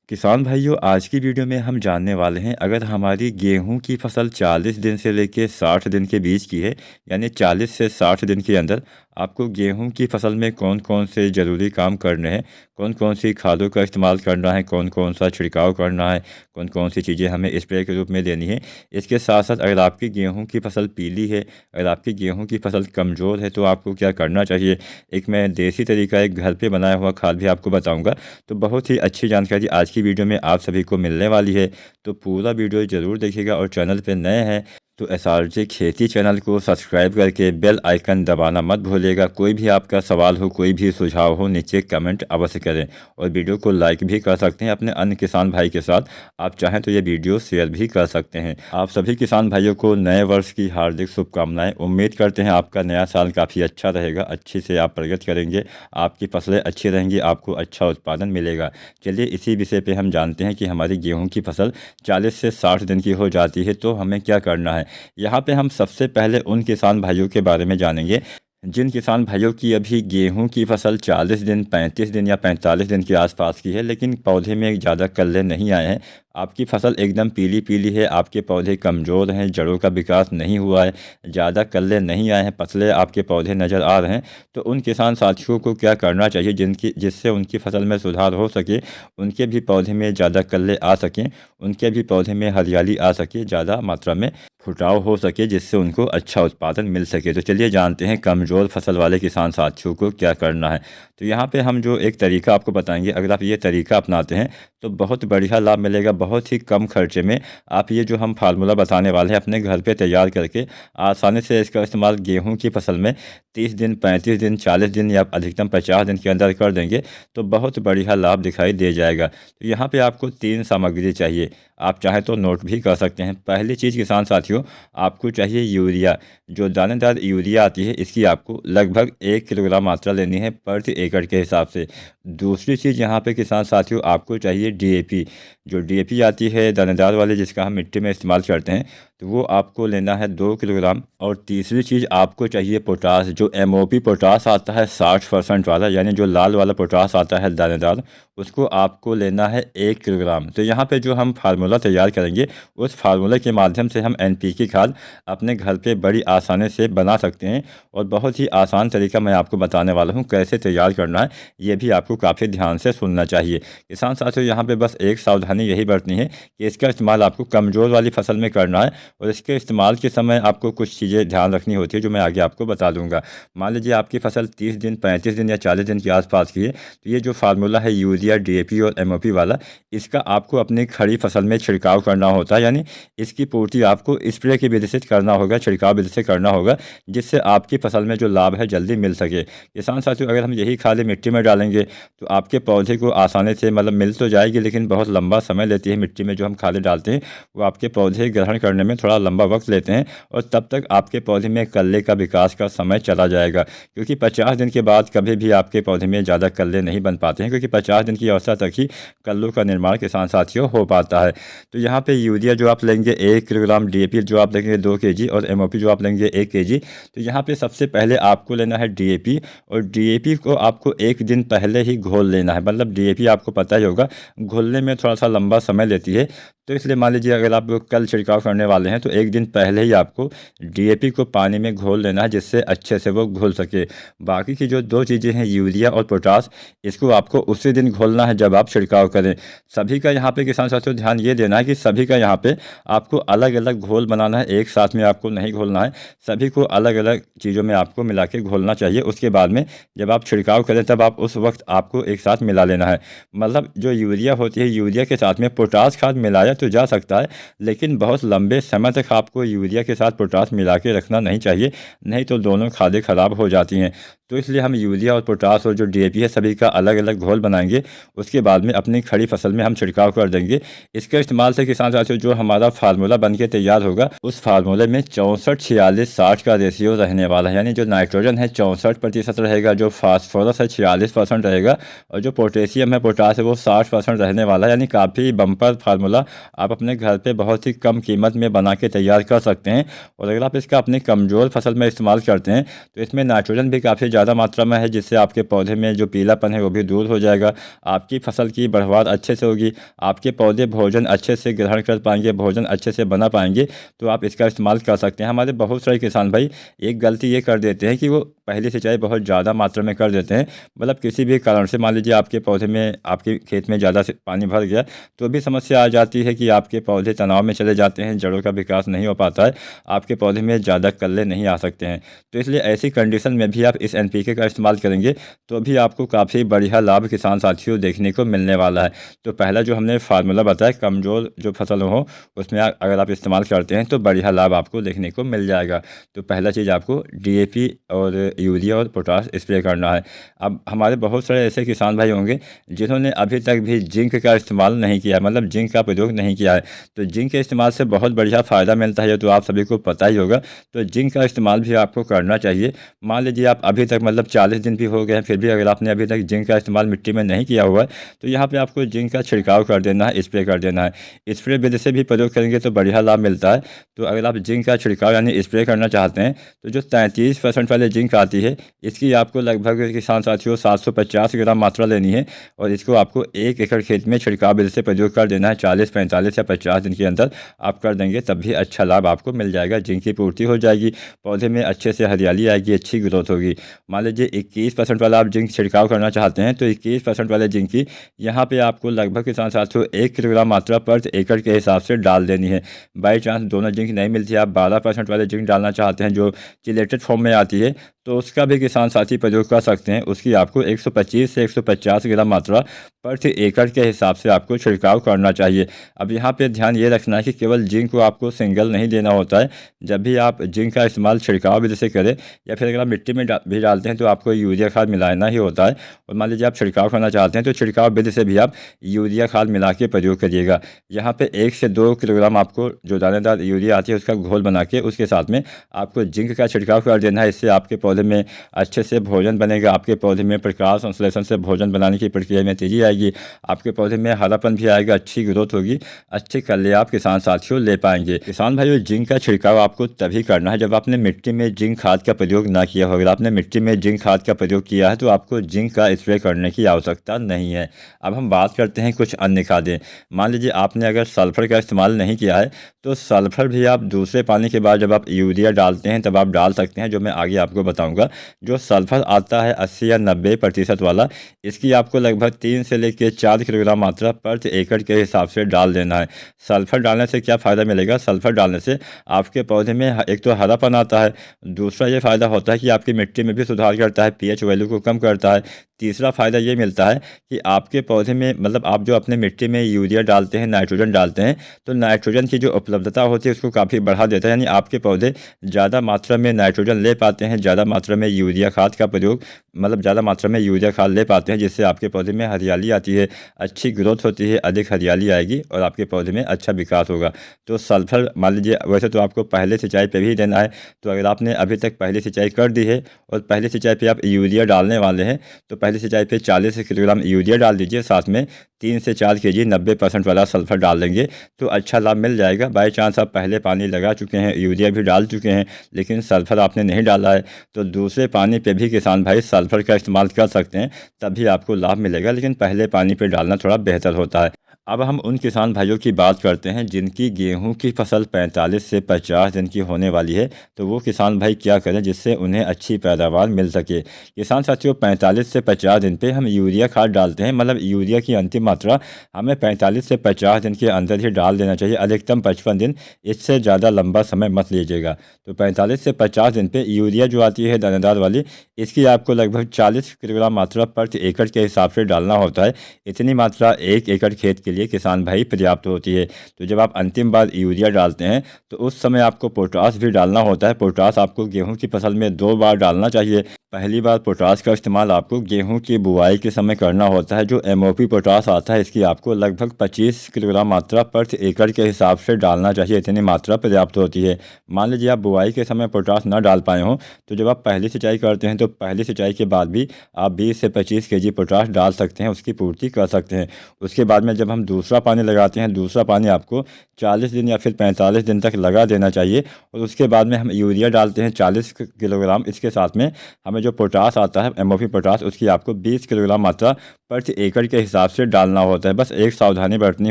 किसान भाइयों, आज की वीडियो में हम जानने वाले हैं अगर हमारी गेहूं की फसल 40 दिन से लेकर 60 दिन के बीच की है, यानी 40 से 60 दिन के अंदर आपको गेहूं की फसल में कौन कौन से ज़रूरी काम करने हैं, कौन कौन सी खादों का इस्तेमाल करना है, कौन कौन सा छिड़काव करना है, कौन कौन सी चीज़ें हमें स्प्रे के रूप में देनी है। इसके साथ साथ अगर आपकी गेहूँ की फसल पीली है, अगर आपकी गेहूँ की फसल कमज़ोर है तो आपको क्या करना चाहिए। एक मैं देसी तरीका, एक घर पर बनाया हुआ खाद भी आपको बताऊँगा। तो बहुत ही अच्छी जानकारी आज की वीडियो में आप सभी को मिलने वाली है, तो पूरा वीडियो ज़रूर देखिएगा। और चैनल पे नए हैं तो एसआरजे खेती चैनल को सब्सक्राइब करके बेल आइकन दबाना मत भूलिएगा। कोई भी आपका सवाल हो, कोई भी सुझाव हो, नीचे कमेंट अवश्य करें और वीडियो को लाइक भी कर सकते हैं अपने अन्य किसान भाई के साथ। आप चाहें तो ये वीडियो शेयर भी कर सकते हैं। आप सभी किसान भाइयों को नए वर्ष की हार्दिक शुभकामनाएं। उम्मीद करते हैं आपका नया साल काफ़ी अच्छा रहेगा, अच्छे से आप प्रगति करेंगे, आपकी फसलें अच्छी रहेंगी, आपको अच्छा उत्पादन मिलेगा। चलिए इसी विषय पे हम जानते हैं कि हमारी गेहूं की फसल 40 से 60 दिन की हो जाती है तो हमें क्या करना है। यहाँ पे हम सबसे पहले उन किसान भाइयों के बारे में जानेंगे जिन किसान भाइयों की अभी गेहूं की फसल 40 दिन, 35 दिन या 45 दिन के आसपास की है, लेकिन पौधे में ज़्यादा कल्ले नहीं आए हैं। आपकी फसल एकदम पीली पीली है, आपके पौधे कमज़ोर हैं, जड़ों का विकास नहीं हुआ है, ज़्यादा कल्ले नहीं आए हैं, पतले आपके पौधे नज़र आ रहे हैं। तो उन किसान साथियों को क्या करना चाहिए जिससे उनकी फसल में सुधार हो सके, उनके भी पौधे में ज़्यादा कल्ले आ सकें, उनके भी पौधे में हरियाली आ सके, ज़्यादा मात्रा में फुटाव हो सके, जिससे उनको अच्छा उत्पादन मिल सके। तो चलिए जानते हैं कमज़ोर फसल वाले किसान साथियों को क्या करना है। तो यहाँ पे हम जो एक तरीका आपको बताएंगे, अगर आप ये तरीका अपनाते हैं तो बहुत बढ़िया लाभ मिलेगा। बहुत ही कम खर्चे में आप ये जो हम फार्मूला बताने वाले हैं अपने घर पे तैयार करके आसानी से इसका इस्तेमाल गेहूं की फसल में 30 दिन, 35 दिन, 40 दिन या अधिकतम 50 दिन के अंदर कर देंगे तो बहुत बढ़िया लाभ दिखाई दे जाएगा। तो यहाँ पे आपको 3 सामग्री चाहिए, आप चाहें तो नोट भी कर सकते हैं। पहली चीज़ किसान साथियों, आपको चाहिए यूरिया। जो दानेदार यूरिया आती है इसकी आपको लगभग 1 किलोग्राम मात्रा लेनी है प्रति एकड़ के हिसाब से। दूसरी चीज़ यहाँ पे किसान साथियों आपको चाहिए डीएपी। जो डीएपी आती है दानेदार वाली, जिसका हम मिट्टी में इस्तेमाल करते हैं, तो वो आपको लेना है 2 किलोग्राम। और तीसरी चीज़ आपको चाहिए पोटास। जो एमओपी पोटास आता है 60% वाला, यानी जो लाल वाला पोटास आता है दानेदार, उसको आपको लेना है 1 किलोग्राम। तो यहाँ पे जो हम फार्मूला तैयार करेंगे उस फार्मूले के माध्यम से हम एनपीके खाद अपने घर पे बड़ी आसानी से बना सकते हैं। और बहुत ही आसान तरीका मैं आपको बताने वाला हूँ कैसे तैयार करना है, ये भी आपको काफ़ी ध्यान से सुनना चाहिए। किसान साथियों, यहाँ पे बस एक सावधानी यही बरतनी है कि इसका इस्तेमाल आपको कमज़ोर वाली फसल में करना है और इसके इस्तेमाल के समय आपको कुछ चीज़ें ध्यान रखनी होती है जो मैं आगे आपको बता दूंगा। मान लीजिए आपकी फसल 30 दिन, 35 दिन या 40 दिन के आसपास की है, तो ये जो फार्मूला है यूरिया, डीएपी और एमओपी वाला, इसका आपको अपनी खड़ी फसल में छिड़काव करना होता है। यानी इसकी पूर्ति आपको स्प्रे की विधि से करना होगा, छिड़काव विधि से करना होगा, जिससे आपकी फसल में जो लाभ है जल्दी मिल सके। किसान साथियों, अगर हम यही खाद मिट्टी में डालेंगे तो आपके पौधे को आसानी से मतलब मिल तो जाएगी, लेकिन बहुत लंबा समय लेती है। मिट्टी में जो हम खादें डालते हैं वो आपके पौधे ग्रहण करने में थोड़ा लंबा वक्त लेते हैं और तब तक आपके पौधे में कल्ले का विकास का समय चला जाएगा। क्योंकि 50 दिन के बाद कभी भी आपके पौधे में ज़्यादा कल्ले नहीं बन पाते हैं, क्योंकि 50 दिन की अवस्था तक ही कल्लों का निर्माण किसान साथियों हो पाता है। तो यहाँ पे यूरिया जो आप लेंगे 1 किलोग्राम, डीएपी जो आप लेंगे 2 केजी और एमओपी जो आप लेंगे 1 केजी। तो यहाँ पे सबसे पहले आपको लेना है डीएपी, और डीएपी को आपको 1 दिन पहले ही घोल लेना है। मतलब डीएपी आपको पता ही होगा घोलने में थोड़ा सा लंबा समय लेती है, तो इसलिए मान लीजिए अगर आप कल छिड़काव करने वाले हैं तो 1 दिन पहले ही आपको डीएपी को पानी में घोल लेना है, जिससे अच्छे से वो घुल सके। बाकी की जो 2 चीज़ें हैं यूरिया और पोटास, इसको आपको उसी दिन घोलना है जब आप छिड़काव करें। सभी का यहाँ पे किसान साथियों ध्यान ये देना है कि सभी का यहाँ पे आपको अलग अलग घोल बनाना है, एक साथ में आपको नहीं घोलना है। सभी को अलग अलग चीज़ों में आपको मिला के घोलना चाहिए। उसके बाद में जब आप छिड़काव करें तब आप उस वक्त आपको एक साथ मिला लेना है। मतलब जो यूरिया होती है, यूरिया के साथ में पोटास खाद मिलाया तो जा सकता है, लेकिन बहुत लंबे समय तक आपको यूरिया के साथ पोटास मिला के रखना नहीं चाहिए, नहीं तो दोनों खादें खराब हो जाती हैं। तो इसलिए हम यूरिया और पोटास और जो डीएपी है सभी का अलग अलग घोल बनाएंगे। उसके बाद में अपनी खड़ी फसल में हम छिड़काव कर देंगे। इसके इस्तेमाल से किसान साथियों जो हमारा फार्मूला बन के तैयार होगा, उस फार्मूले में 64, 46, 60 का रेशियो रहने वाला है। यानी जो नाइट्रोजन है 64% रहेगा, जो फास्फोरस है 46% रहेगा, और जो पोटेशियम है, पोटास है, वो 60% रहने वाला है। यानी काफ़ी बम्पर फार्मूला आप अपने घर पे बहुत ही कम कीमत में बना के तैयार कर सकते हैं। और अगर आप इसका अपनी कमज़ोर फसल में इस्तेमाल करते हैं तो इसमें नाइट्रोजन भी काफ़ी ज़्यादा मात्रा में है, जिससे आपके पौधे में जो पीलापन है वो भी दूर हो जाएगा। आपकी फसल की बढ़वार अच्छे से होगी, आपके पौधे भोजन अच्छे से ग्रहण कर पाएंगे, भोजन अच्छे से बना पाएंगे। तो आप इसका इस्तेमाल कर सकते हैं। हमारे बहुत सारे किसान भाई एक गलती ये कर देते हैं कि वो पहली सिंचाई बहुत ज़्यादा मात्रा में कर देते हैं। मतलब किसी भी कारण से मान लीजिए आपके पौधे में, आपके खेत में ज़्यादा पानी भर गया, तो भी समस्या आ जाती है कि आपके पौधे तनाव में चले जाते हैं, जड़ों का विकास नहीं हो पाता है, आपके पौधे में ज़्यादा कल्ले नहीं आ सकते हैं। तो इसलिए ऐसी कंडीशन में भी आप इस NPK का इस्तेमाल करेंगे तो भी आपको काफ़ी बढ़िया लाभ किसान साथियों देखने को मिलने वाला है। तो पहला जो हमने फार्मूला बताया, कमज़ोर जो फसल हो उसमें अगर आप इस्तेमाल करते हैं तो बढ़िया लाभ आपको देखने को मिल जाएगा। तो पहला चीज़ आपको DAP और यूरिया और पोटाश स्प्रे करना है। अब हमारे बहुत सारे ऐसे किसान भाई होंगे जिन्होंने अभी तक भी जिंक का इस्तेमाल नहीं किया है, मतलब जिंक का प्रयोग नहीं किया है। तो जिंक के इस्तेमाल से बहुत बढ़िया फ़ायदा मिलता है, तो आप सभी को पता ही होगा। तो जिंक का इस्तेमाल भी आपको करना चाहिए। मान लीजिए आप अभी तक मतलब 40 दिन भी हो गए हैं, फिर भी अगर आपने अभी तक जिंक का इस्तेमाल मिट्टी में नहीं किया हुआ है तो यहाँ पर आपको जिंक का छिड़काव कर देना है, स्प्रे कर देना है। स्प्रे विधि से भी प्रयोग करेंगे तो बढ़िया लाभ मिलता है। तो अगर आप जिंक का छिड़काव यानी स्प्रे करना चाहते हैं तो जो 33% वाले जिंक आती है, इसकी आपको लगभग किसान साथियों 750 ग्राम मात्रा लेनी है और इसको आपको 1 एकड़ खेत में छिड़काव विधि से प्रयोग कर देना है। 40, 45 या 50 दिन के अंदर आप कर देंगे तब भी अच्छा लाभ आपको मिल जाएगा। जिंक की पूर्ति हो जाएगी, पौधे में अच्छे से हरियाली आएगी, अच्छी ग्रोथ होगी। मान लीजिए 21% वाला आप जिंक छिड़काव करना चाहते हैं तो 21% वाले जिंक की यहाँ पे आपको लगभग किसान साथियों 1 किलोग्राम मात्रा पर एकड़ के हिसाब से डाल देनी है। बाई चांस दोनों जिंक नहीं मिलती, आप 12% वाले जिंक डालना चाहते हैं जो चिलेटेड फॉर्म में आती है, तो उसका भी किसान साथी प्रयोग कर सकते हैं। उसकी आपको 125 से 150 ग्राम मात्रा प्रति एकड़ के हिसाब से आपको छिड़काव करना चाहिए। अब यहाँ पे ध्यान ये रखना है कि केवल जिंक को आपको सिंगल नहीं देना होता है। जब भी आप जिंक का इस्तेमाल छिड़काव विधि से करें या फिर अगर आप मिट्टी में भी डालते हैं तो आपको यूरिया खाद मिलाना ही होता है। और मान लीजिए आप छिड़काव करना चाहते हैं तो छिड़काव विधि से भी आप यूरिया खाद मिला के प्रयोग करिएगा। यहाँ पे 1 से 2 किलोग्राम आपको जो दानेदार यूरिया आती है उसका घोल बना के उसके साथ में आपको जिंक का छिड़काव कर देना है। इससे आपके पौधे में अच्छे से भोजन बनेगा, आपके पौधे में प्रकाश संश्लेषण से भोजन बनाने की प्रक्रिया में तेजी आएगी, आपके पौधे में हरापन भी आएगा, अच्छी ग्रोथ होगी, अच्छे कल्ले आप किसान साथियों ले पाएंगे। किसान भाइयों, जिंक का छिड़काव आपको तभी करना है जब आपने मिट्टी में जिंक खाद का प्रयोग ना किया हो। अगर आपने मिट्टी में जिंक खाद का प्रयोग किया है तो आपको जिंक का स्प्रे करने की आवश्यकता नहीं है। अब हम बात करते हैं कुछ अन्य खादें। मान लीजिए आपने अगर सल्फर का इस्तेमाल नहीं किया है तो सल्फर भी आप दूसरे पानी के बाद जब आप यूरिया डालते हैं तब आप डाल सकते हैं, जो मैं आगे आपको बताऊंगा। जो सल्फर आता है 80 या 90% वाला, इसकी आपको लगभग 3 से लेकर 4 किलोग्राम मात्रा प्रति एकड़ के हिसाब से डाल देना है। सल्फर डालने से क्या फ़ायदा मिलेगा? सल्फर डालने से आपके पौधे में एक तो हरापन आता है, दूसरा ये फ़ायदा होता है कि आपकी मिट्टी में भी सुधार करता है, pH वैल्यू को कम करता है। तीसरा फ़ायदा ये मिलता है कि आपके पौधे में, मतलब आप जो अपने मिट्टी में यूरिया डालते हैं, नाइट्रोजन डालते हैं, तो नाइट्रोजन की जो उपलब्धता होती है उसको काफ़ी बढ़ा देता है। यानी आपके पौधे ज़्यादा मात्रा में नाइट्रोजन ले पाते हैं, ज़्यादा मात्रा में यूरिया खाद का प्रयोग, मतलब ज़्यादा मात्रा में यूरिया खाद ले पाते हैं, जिससे आपके पौधे में हरियाली आती है, अच्छी ग्रोथ होती है, अधिक हरियाली आएगी और आपके पौधे में अच्छा विकास होगा। तो सल्फर मान लीजिए वैसे तो आपको पहले सिंचाई पे भी देना है, तो अगर आपने अभी तक पहली सिंचाई कर दी है और पहली सिंचाई पे आप यूरिया डालने वाले हैं तो पहली सिंचाई पे 40 किलोग्राम यूरिया डाल दीजिए, साथ में 3 से 4 केजी 90% वाला सल्फर डाल देंगे तो अच्छा लाभ मिल जाएगा। बाई चांस आप पहले पानी लगा चुके हैं, यूरिया भी डाल चुके हैं, लेकिन सल्फर आपने नहीं डाला है तो दूसरे पानी पे भी किसान भाई सल्फर का इस्तेमाल कर सकते हैं, तभी आपको लाभ मिलेगा। लेकिन पहले पानी पे डालना थोड़ा बेहतर होता है। अब हम उन किसान भाइयों की बात करते हैं जिनकी गेहूं की फसल 45 से 50 दिन की होने वाली है, तो वो किसान भाई क्या करें जिससे उन्हें अच्छी पैदावार मिल सके। किसान साथियों, 45 से 50 दिन पे हम यूरिया खाद डालते हैं, मतलब यूरिया की अंतिम मात्रा हमें 45 से 50 दिन के अंदर ही डाल देना चाहिए, अधिकतम 55 दिन, इससे ज़्यादा लंबा समय मत लीजिएगा। तो 45 से 50 दिन पे यूरिया जो आती है दानेदार वाली, इसकी आपको लगभग 40 किलोग्राम मात्रा प्रति एकड़ के हिसाब से डालना होता है। इतनी मात्रा 1 एकड़ खेत के लिए किसान भाई पर्याप्त होती है। तो जब आप अंतिम बार यूरिया डालते हैं तो उस समय आपको पोटाश भी डालना होता है। पोटाश आपको गेहूं की फसल में 2 बार डालना चाहिए। पहली बार पोटाश का इस्तेमाल आपको गेहूं की बुआई के समय करना होता है। जो MOP पोटाश आता है इसकी आपको लगभग 25 किलोग्राम मात्रा प्रति एकड़ के हिसाब से डालना चाहिए, इतनी मात्रा पर्याप्त होती है। मान लीजिए आप बुआई के समय पोटाश ना डाल पाए हों तो जब आप पहली सिंचाई करते हैं तो पहली सिंचाई के बाद भी आप 20 से 25 केजी पोटाश डाल सकते हैं, उसकी पूर्ति कर सकते हैं। उसके बाद में जब हम दूसरा पानी लगाते हैं, दूसरा पानी आपको 40 दिन या फिर 45 दिन तक लगा देना चाहिए और उसके बाद में हम यूरिया डालते हैं 40 किलोग्राम। इसके साथ में हमें जो पोटास आता है एमओपी पोटास, उसकी आपको 20 किलोग्राम मात्रा प्रति एकड़ के हिसाब से डालना होता है। बस एक सावधानी बरतनी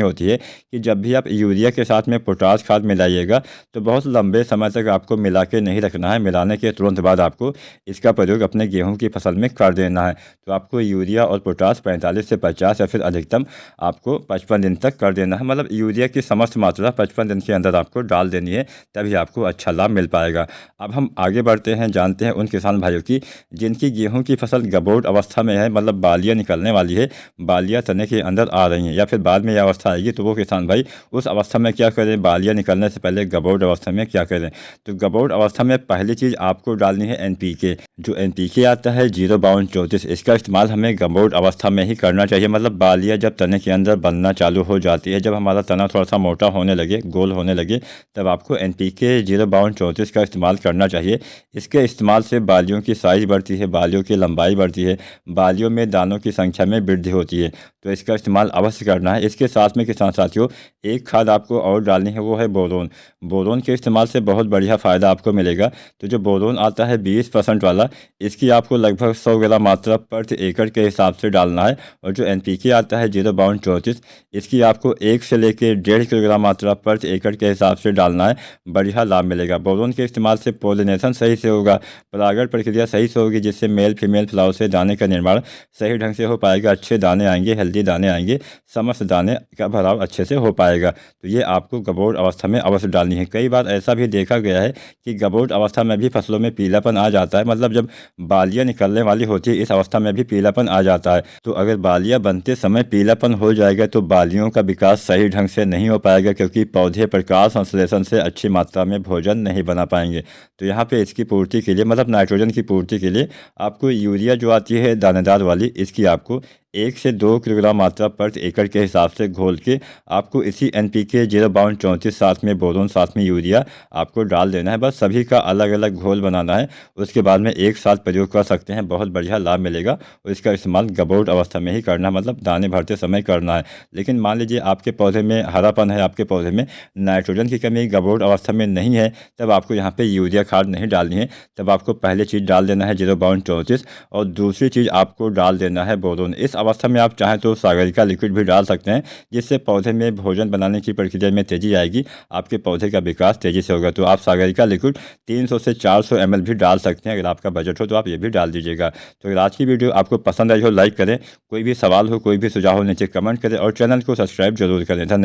होती है कि जब भी आप यूरिया के साथ में पोटास खाद मिलाइएगा तो बहुत लंबे समय तक आपको मिला के नहीं रखना है। मिलाने के तुरंत बाद आपको इसका प्रयोग अपने गेहूं की फसल में कर देना है। तो आपको यूरिया और पोटास 45 से 50 या फिर अधिकतम आपको 55 दिन तक कर देना है। मतलब यूरिया की समस्त मात्रा 55 दिन के अंदर आपको डाल देनी है, तभी आपको अच्छा लाभ मिल पाएगा। अब हम आगे बढ़ते हैं, जानते हैं उन किसान भाइयों की जिनकी गेहूं की फसल गबोट अवस्था में है, मतलब बालियाँ निकलने वाली है, बालियाँ तने के अंदर आ रही हैं या फिर बाद में यह अवस्था आएगी। तो वो किसान भाई उस अवस्था में क्या करें, बालियाँ निकलने से पहले गबोट अवस्था में क्या करें। तो गबोट अवस्था में पहली चीज़ आपको डालनी है एनपीके। जो एनपीके आता है 05234, इसका इस्तेमाल हमें गबोट अवस्था में ही करना चाहिए। मतलब बालियाँ जब तने के अंदर बनना चालू हो जाती है, जब हमारा तना थोड़ा सा मोटा होने लगे, गोल होने लगे, तब आपको एनपीके 05234 का इस्तेमाल करना चाहिए। इसके इस्तेमाल से बालियों की साइज बढ़ती है, बालियों की लंबाई बढ़ती है, बालियों में दानों की संख्या में वृद्धि होती है। तो इसका इस्तेमाल अवश्य करना है। इसके साथ में किसान साथियों एक खाद आपको और डालनी है, वो है बोरोन। बोरोन के इस्तेमाल से बहुत बढ़िया फ़ायदा आपको मिलेगा। तो जो बोरोन आता है 20% वाला, इसकी आपको लगभग 100 ग्राम मात्रा प्रति एकड़ के हिसाब से डालना है। और जो एनपीके आता है 05234, इसकी आपको 1 से लेकर 1.5 किलोग्राम मात्रा प्रति एकड़ के हिसाब से डालना है। बढ़िया लाभ मिलेगा। बोरोन के इस्तेमाल से पोलिनेशन सही से होगा, परागण प्रक्रिया सही से होगी, जिससे मेल फीमेल फ्लावर से दाने का निर्माण सही ढंग से हो पाएगा। अच्छे दाने आएंगे, हेल्दी दाने आएंगे, समस्त दाने का भराव अच्छे से हो पाएगा। तो ये आपको गबोट अवस्था में अवश्य डालनी है। कई बार ऐसा भी देखा गया है कि गबोट अवस्था में भी फसलों में पीलापन आ जाता है। मतलब जब बालियाँ निकलने वाली होती है, इस अवस्था में भी पीलापन आ जाता है। तो अगर बालियाँ बनते समय पीलापन हो जाएगा तो बालियों का विकास सही ढंग से नहीं हो पाएगा, क्योंकि पौधे प्रकाश संश्लेषण से अच्छी मात्रा में भोजन नहीं बना पाएंगे। तो यहाँ पे इसकी पूर्ति के लिए, मतलब नाइट्रोजन की पूर्ति के लिए, आपको यूरिया जो आती है दानेदार वाली, इसकी आपको 1 से 2 किलोग्राम मात्रा प्रति एकड़ के हिसाब से घोल के आपको इसी एनपीके 05234 साथ में बोरोन साथ में यूरिया आपको डाल देना है। बस सभी का अलग अलग घोल बनाना है, उसके बाद में एक साथ प्रयोग कर सकते हैं, बहुत बढ़िया लाभ मिलेगा। और इसका इस्तेमाल गबोट अवस्था में ही करना है, मतलब दाने भरते समय करना है। लेकिन मान लीजिए आपके पौधे में हरापन है, आपके पौधे में नाइट्रोजन की कमी गबोट अवस्था में नहीं है, तब आपको यहाँ पर यूरिया खाद नहीं डालनी है। तब आपको पहली चीज़ डाल देना है 05234 और दूसरी चीज़ आपको डाल देना है बोरोन। इस अवस्था में आप चाहें तो सागरिका लिक्विड भी डाल सकते हैं, जिससे पौधे में भोजन बनाने की प्रक्रिया में तेज़ी आएगी, आपके पौधे का विकास तेज़ी से होगा। तो आप सागरिका लिक्विड 300 से 400 ml भी डाल सकते हैं। अगर आपका बजट हो तो आप ये भी डाल दीजिएगा। तो अगर आज की वीडियो आपको पसंद आई हो, लाइक करें। कोई भी सवाल हो, कोई भी सुझाव हो, नीचे कमेंट करें और चैनल को सब्सक्राइब जरूर करें। धन्यवाद।